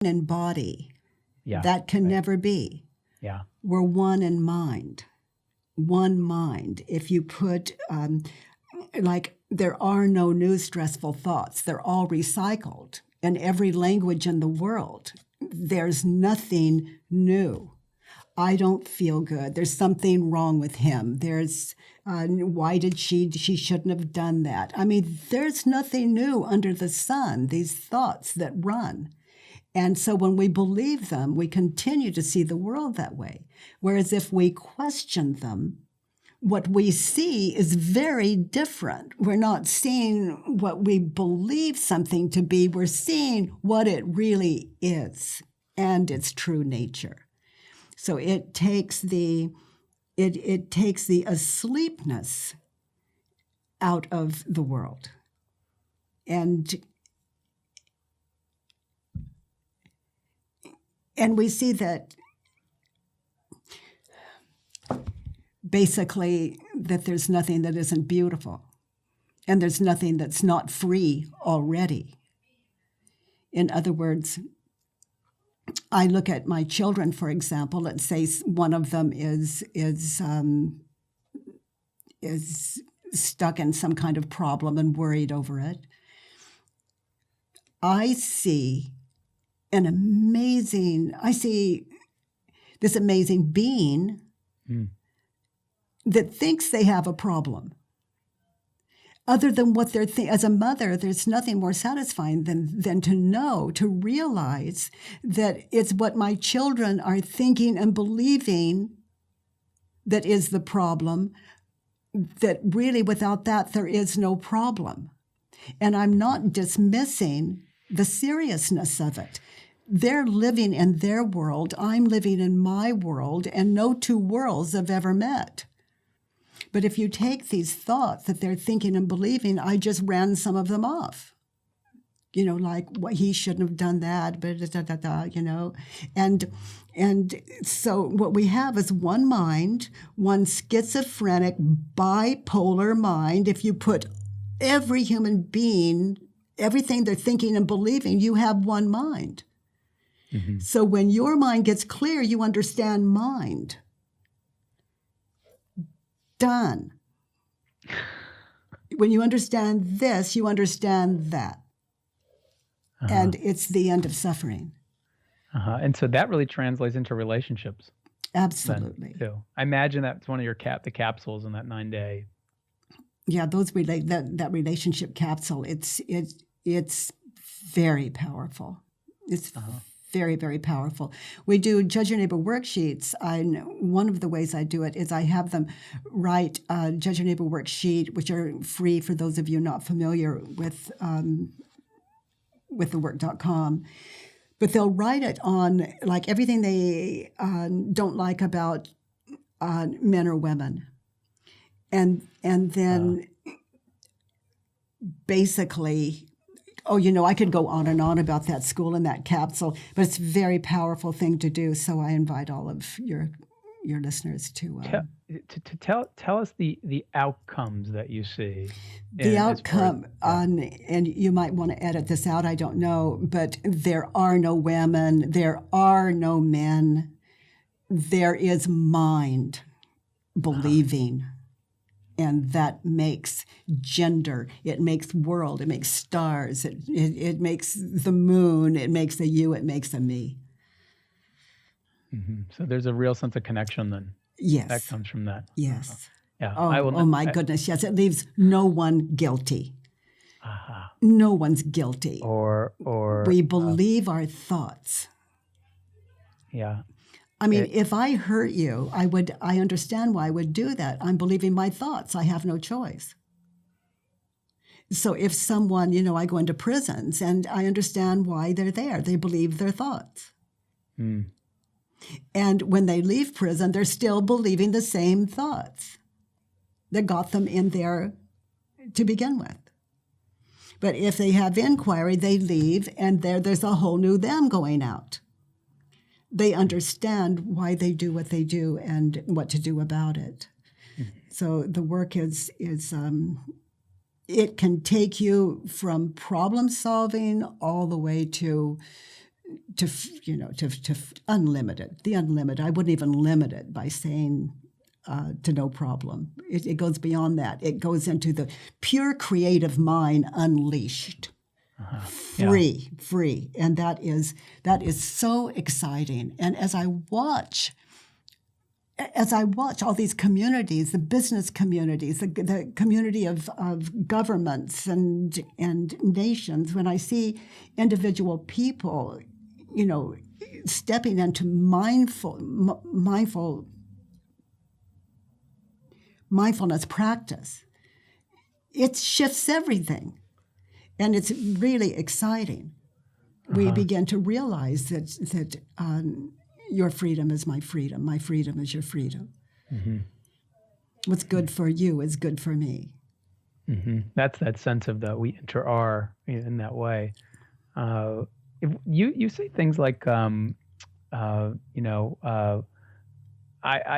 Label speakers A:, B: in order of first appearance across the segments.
A: in body.
B: Yeah.
A: That can never be.
B: Yeah.
A: We're one in mind. One mind. If you put, there are no new stressful thoughts. They're all recycled in every language in the world. There's nothing new. I don't feel good. There's something wrong with him. There's, why did she shouldn't have done that. I mean, there's nothing new under the sun, these thoughts that run. And so when we believe them, we continue to see the world that way. Whereas if we question them, what we see is very different. We're not seeing what we believe something to be. We're seeing what it really is and its true nature. So it takes the asleepness out of the world. And we see that basically that there's nothing that isn't beautiful, and there's nothing that's not free already. In other words, I look at my children, for example. Let's say one of them is stuck in some kind of problem and worried over it. I see this amazing being that thinks they have a problem. Other than what they're thinking, as a mother, there's nothing more satisfying than to know, to realize that it's what my children are thinking and believing that is the problem, that really without that there is no problem. And I'm not dismissing the seriousness of it. They're living in their world, I'm living in my world, and no two worlds have ever met. But if you take these thoughts that they're thinking and believing, I just ran some of them off. Like, well, he shouldn't have done that, And so what we have is one mind, one schizophrenic, bipolar mind. If you put every human being, everything they're thinking and believing, you have one mind. Mm-hmm. So when your mind gets clear, you understand mind. Done. When you understand this, you understand that. Uh-huh. And it's the end of suffering.
B: Uh-huh. And so that really translates into relationships.
A: Absolutely.
B: Too. I imagine that's one of your the capsules in that 9-day.
A: Yeah, that relationship capsule, it's very powerful. It's very, very powerful. We do Judge Your Neighbor worksheets. One of the ways I do it is I have them write a Judge Your Neighbor worksheet, which are free for those of you not familiar with thework.com. But they'll write it on like everything they don't like about men or women. And then basically, I could go on and on about that school and that capsule, but it's a very powerful thing to do. So I invite all of your listeners to
B: tell us the outcomes that you see.
A: The outcome, and you might want to edit this out, I don't know, but there are no women, there are no men, there is mind believing. And that makes gender, it makes world, it makes stars, it makes the moon, it makes a you, it makes a me.
B: Mm-hmm. So there's a real sense of connection then.
A: Yes.
B: That comes from that.
A: Yes.
B: Yeah.
A: Oh my goodness, yes. It leaves no one guilty. No one's guilty.
B: Or
A: we believe our thoughts.
B: Yeah.
A: I mean, if I hurt you, I understand why I would do that. I'm believing my thoughts. I have no choice. So if someone, I go into prisons and I understand why they're there. They believe their thoughts. Mm. And when they leave prison, they're still believing the same thoughts that got them in there to begin with. But if they have inquiry, they leave and there's a whole new them going out. They understand why they do what they do and what to do about it. Mm-hmm. So the work is it can take you from problem solving all the way to unlimited, the unlimited. I wouldn't even limit it by saying to no problem. It goes beyond that. It goes into the pure creative mind unleashed. Free. And that is so exciting. And as I watch all these communities, the business communities, the community of governments and nations, when I see individual people, stepping into mindfulness practice, it shifts everything. And it's really exciting. We begin to realize that your freedom is my freedom is your freedom. What's good for you is good for me.
B: That's that sense of that we inter-are in that way. If you say things like, I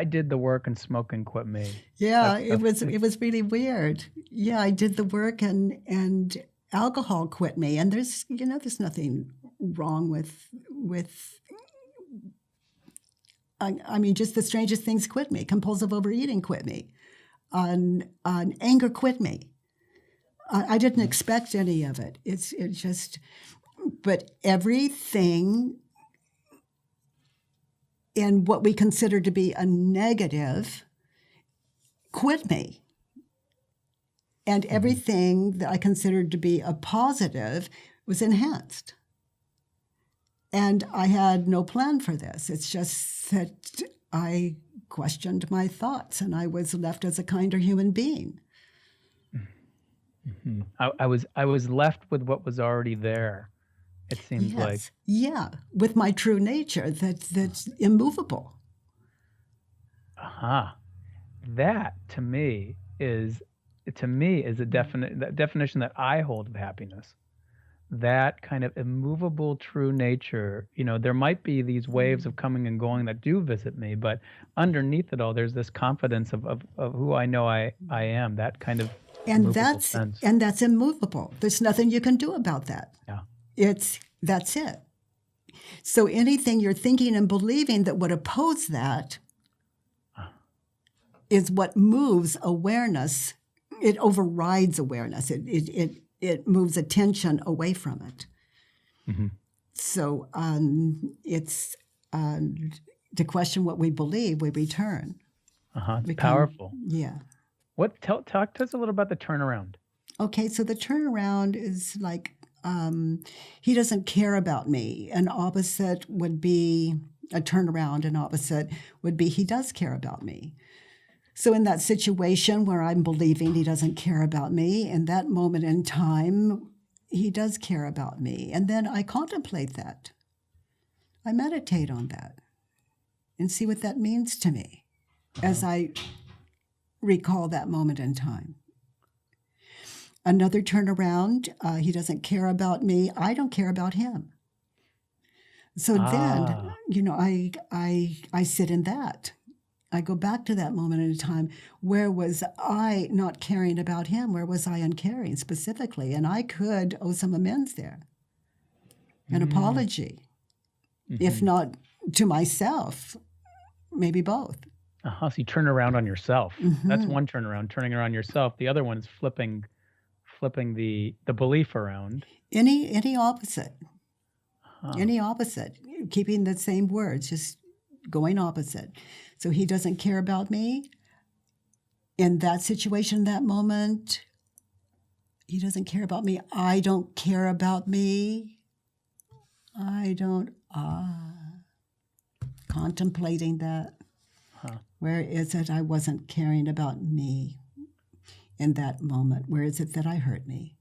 B: did the work and smoking quit me.
A: Yeah, it was really weird. Yeah, I did the work and alcohol quit me, and there's nothing wrong with I mean, just the strangest things quit me. Compulsive overeating quit me. Anger quit me. I didn't expect any of it. But everything in what we consider to be a negative quit me. And everything that I considered to be a positive was enhanced. And I had no plan for this. It's just that I questioned my thoughts and I was left as a kinder human being.
B: I was left with what was already there, it seems like.
A: Yeah, with my true nature that's immovable.
B: That to me is a definition that I hold of happiness. That kind of immovable true nature. There might be these waves of coming and going that do visit me, but underneath it all, there's this confidence of who I know I am. That kind of sense.
A: And that's immovable. There's nothing you can do about that.
B: Yeah.
A: That's it. So anything you're thinking and believing that would oppose that is what moves awareness. It overrides awareness. It moves attention away from it. So it's to question what we believe, we return.
B: It's powerful.
A: Yeah.
B: Talk to us a little about the turnaround.
A: Okay, so the turnaround is like he doesn't care about me. An opposite would be a turnaround. An opposite would be he does care about me. So in that situation where I'm believing he doesn't care about me, in that moment in time, he does care about me. And then I contemplate that. I meditate on that and see what that means to me as I recall that moment in time. Another turnaround, he doesn't care about me. I don't care about him. So then, I sit in that. I go back to that moment in time. Where was I not caring about him? Where was I uncaring specifically? And I could owe some amends there, an apology, if not to myself, maybe both.
B: So you turn around on yourself. That's one turnaround, turning around yourself. The other one is flipping the belief around.
A: Any opposite. Any opposite. Keeping the same words, just going opposite. So he doesn't care about me. In that situation, that moment, he doesn't care about me. I don't care about me. I don't. Contemplating that. Where is it I wasn't caring about me in that moment? Where is it that I hurt me?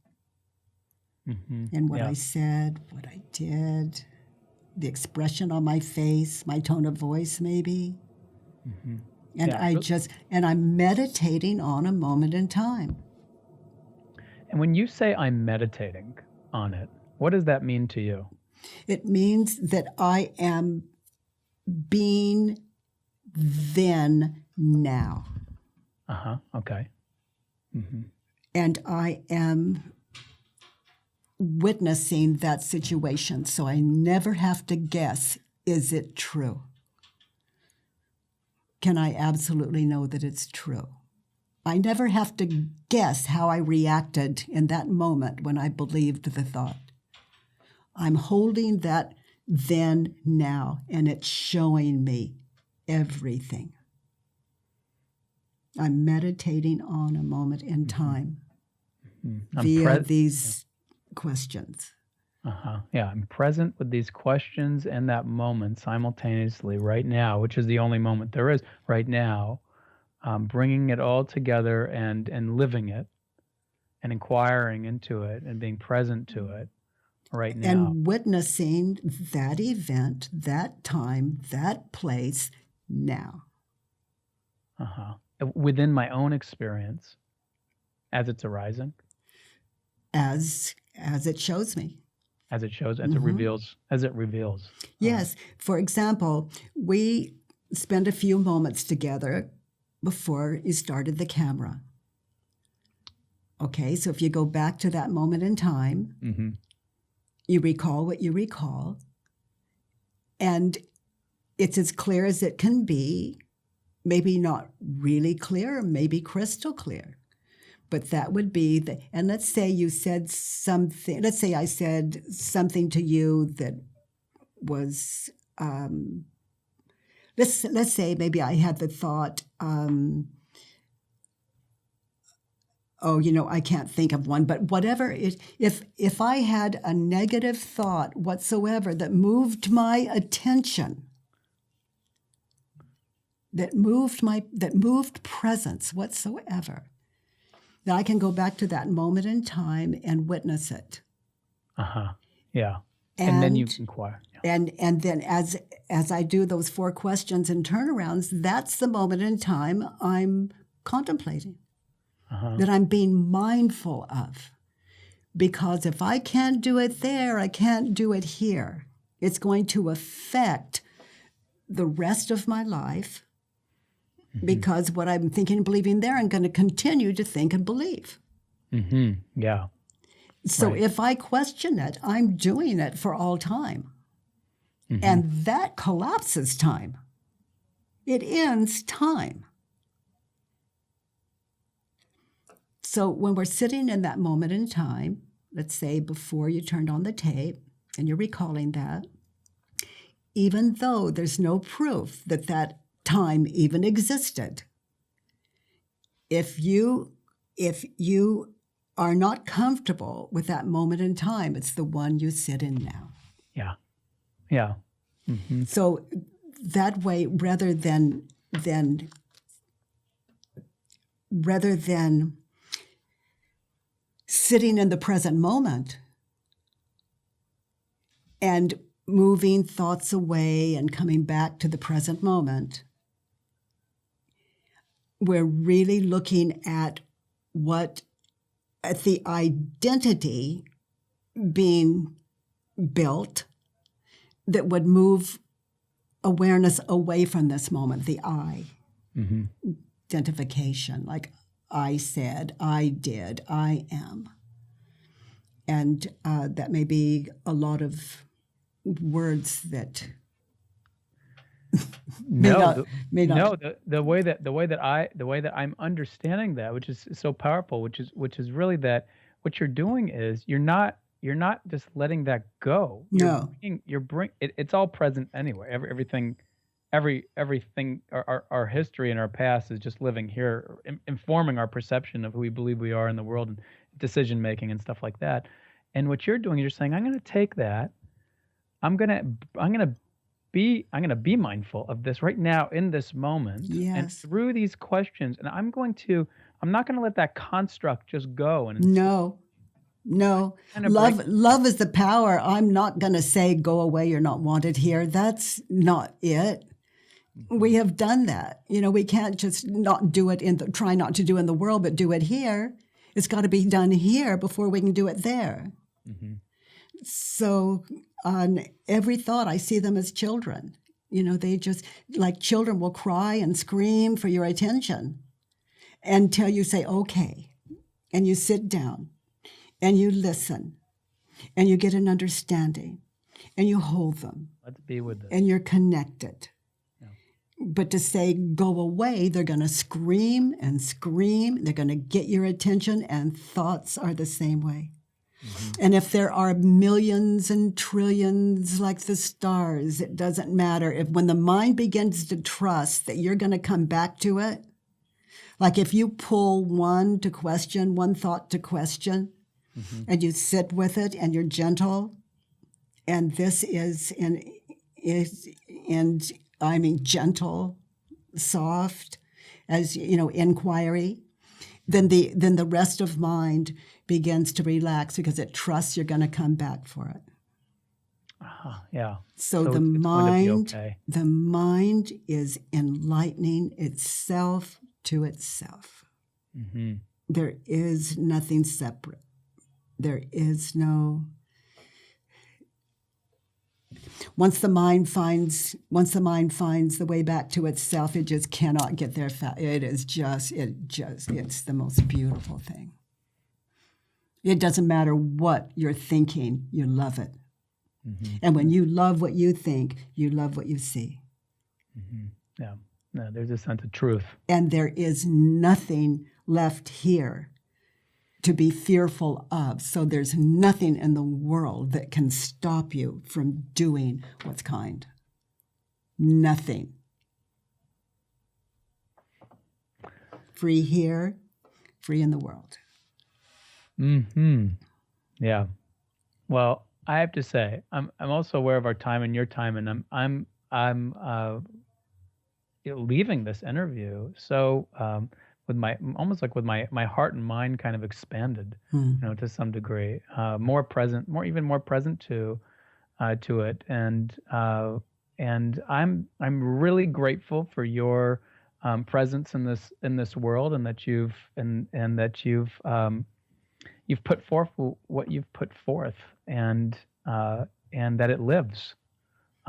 A: And what I said, what I did, the expression on my face, my tone of voice maybe. And I'm meditating on a moment in time.
B: And when you say I'm meditating on it, what does that mean to you?
A: It means that I am being then now.
B: Okay.
A: And I am witnessing that situation, so I never have to guess, is it true? Can I absolutely know that it's true? I never have to guess how I reacted in that moment when I believed the thought. I'm holding that then, now, and it's showing me everything. I'm meditating on a moment in time via these questions.
B: Yeah, I'm present with these questions and that moment simultaneously right now, which is the only moment there is right now, bringing it all together and living it and inquiring into it and being present to it right now.
A: And witnessing that event, that time, that place now.
B: Within my own experience as it's arising.
A: As it shows me.
B: As it shows, as it reveals.
A: Yes. For example, we spent a few moments together before you started the camera. Okay, so if you go back to that moment in time, you recall what you recall, and it's as clear as it can be, maybe not really clear, maybe crystal clear. But that would be and let's say you said something, let's say I said something to you that was, let's say maybe I had the thought, I can't think of one, but whatever if I had a negative thought whatsoever that moved my attention, that moved presence whatsoever, that I can go back to that moment in time and witness it.
B: Yeah. And then you inquire. Yeah.
A: And then as I do those 4 questions and turnarounds, that's the moment in time I'm contemplating, that I'm being mindful of. Because if I can't do it there, I can't do it here. It's going to affect the rest of my life. Because what I'm thinking and believing there, I'm going to continue to think and believe.
B: Yeah.
A: So if I question it, I'm doing it for all time. And that collapses time. It ends time. So when we're sitting in that moment in time, let's say before you turned on the tape, and you're recalling that, even though there's no proof that time even existed, if you are not comfortable with that moment in time, it's the one you sit in now.
B: Yeah.
A: So that way, rather than sitting in the present moment and moving thoughts away and coming back to the present moment, we're really looking at the identity being built that would move awareness away from this moment, the I. Identification, like I said, I did, I am. And that may be a lot of words that
B: the way that I'm understanding that, which is so powerful, which is really that what you're doing is you're not just letting that go. It's all present anyway. Everything, our history and our past is just living here, informing our perception of who we believe we are in the world and decision making and stuff like that. And what you're doing is you're saying, I'm going to take that. I'm going to be mindful of this right now in this moment.
A: Yes.
B: And through these questions, and I'm not going to let that construct just go. And
A: no. Love is the power. I'm not going to say, go away, you're not wanted here. That's not it. We have done that. We can't just not do it try not to do in the world, but do it here. It's got to be done here before we can do it there. So on every thought, I see them as children. They just, like children will cry and scream for your attention until you say, okay, and you sit down and you listen and you get an understanding, and you hold them,
B: Let's be with this.
A: and you're connected.
B: Yeah.
A: But to say, go away, they're going to scream and scream. They're going to get your attention, and thoughts are the same way. And if there are millions and trillions like the stars, it doesn't matter. If when the mind begins to trust that you're going to come back to it, like if you pull one thought to question, and you sit with it and you're gentle, and this is I mean gentle, soft, as you know, inquiry, then the rest of mind begins to relax because it trusts you're going to come back for it.
B: Yeah.
A: So
B: it's
A: the
B: going to be okay.
A: mind is enlightening itself to itself. There is nothing separate. There is no. Once the mind finds the way back to itself, it just cannot get there. It's the most beautiful thing. It doesn't matter what you're thinking, you love it. And when you love what you think, you love what you see.
B: Yeah. No, there's a sense of truth.
A: And there is nothing left here to be fearful of. So there's nothing in the world that can stop you from doing what's kind. Nothing. Free here, free in the world.
B: Yeah. Well, I have to say, I'm also aware of our time and your time, and I'm leaving this interview so with my heart and mind kind of expanded, to some degree, more present to it, and I'm really grateful for your presence in this world, and that you've put forth what you've put forth, and that it lives.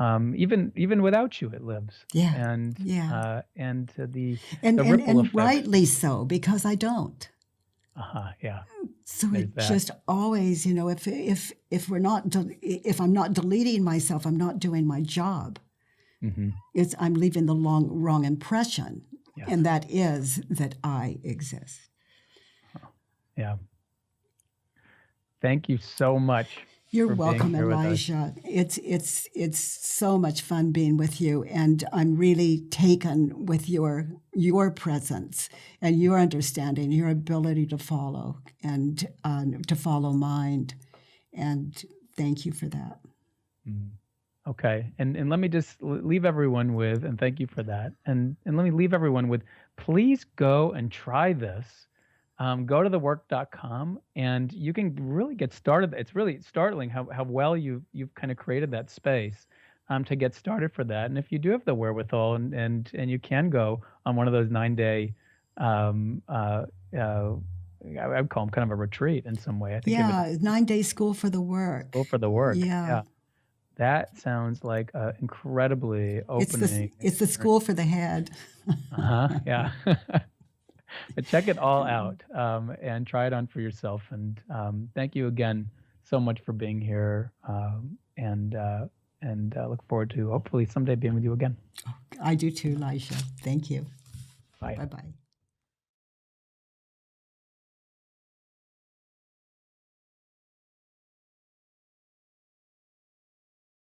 B: Even without you, it lives.
A: Yeah.
B: And
A: yeah.
B: The
A: And
B: ripple effect.
A: rightly so, because I don't.
B: Yeah.
A: So
B: There's
A: it
B: that.
A: just always, if I'm not deleting myself, I'm not doing my job. I'm leaving the wrong impression,
B: Yes.
A: and that is that I exist.
B: Yeah. Thank you so much.
A: You're
B: for
A: welcome,
B: being here with us.
A: Elisha. It's so much fun being with you, and I'm really taken with your presence and your understanding, your ability to follow and to follow mind, and thank you for that.
B: Okay, and let me just leave everyone with, and thank you for that, and let me leave everyone with, please go and try this. Go to thework.com, and you can really get started. It's really startling how well you've kind of created that space to get started for that. And if you do have the wherewithal, and you can go on one of those 9-day, I would call them kind of a retreat in some way. I think.
A: Yeah, 9-day school for the work.
B: School for the work.
A: Yeah.
B: That sounds like incredibly opening.
A: It's the school for the head.
B: Yeah. But check it all out, and try it on for yourself. And thank you again so much for being here, and look forward to hopefully someday being with you again.
A: I do too, Elisha. Thank you.
B: Bye.
A: Bye-bye.